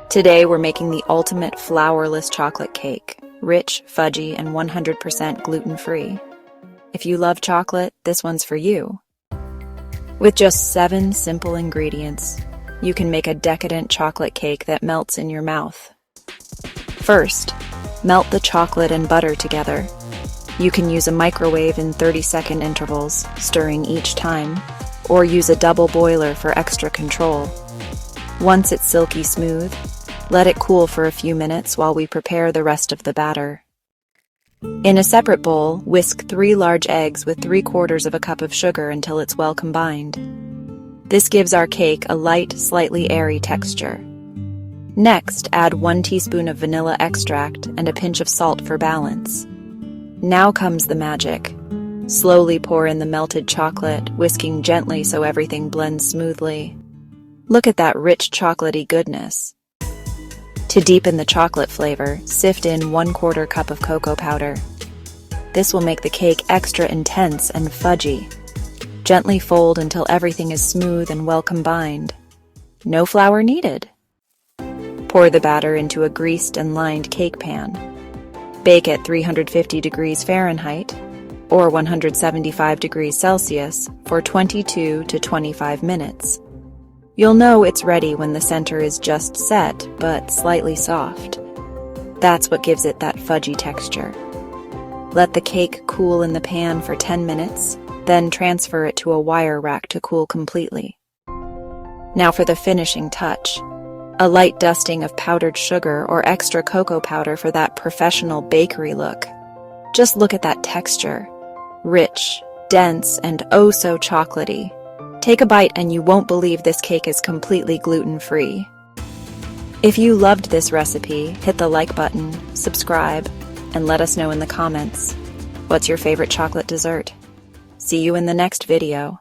Today we're making the ultimate flourless chocolate cake, rich, fudgy, and 100% gluten-free. If you love chocolate, this one's for you. With just 7 simple ingredients, you can make a decadent chocolate cake that melts in your mouth. First, melt the chocolate and butter together. You can use a microwave in 30-second intervals, stirring each time, or use a double boiler for extra control. Once it's silky smooth, let it cool for a few minutes while we prepare the rest of the batter. In a separate bowl, whisk 3 large eggs with 3/4 of a cup of sugar until it's well combined. This gives our cake a light, slightly airy texture. Next, add 1 teaspoon of vanilla extract and a pinch of salt for balance. Now comes the magic. Slowly pour in the melted chocolate, whisking gently so everything blends smoothly. Look at that rich chocolatey goodness. To deepen the chocolate flavor, sift in 1/4 cup of cocoa powder. This will make the cake extra intense and fudgy. Gently fold until everything is smooth and well combined. No flour needed. Pour the batter into a greased and lined cake pan. Bake at 350 degrees Fahrenheit or 175 degrees Celsius for 22 to 25 minutes. You'll know it's ready when the center is just set, but slightly soft. That's what gives it that fudgy texture. Let the cake cool in the pan for 10 minutes, then transfer it to a wire rack to cool completely. Now for the finishing touch. A light dusting of powdered sugar or extra cocoa powder for that professional bakery look. Just look at that texture. Rich, dense, and oh so chocolatey. Take a bite and you won't believe this cake is completely gluten-free. If you loved this recipe, hit the like button, subscribe, and let us know in the comments. What's your favorite chocolate dessert? See you in the next video.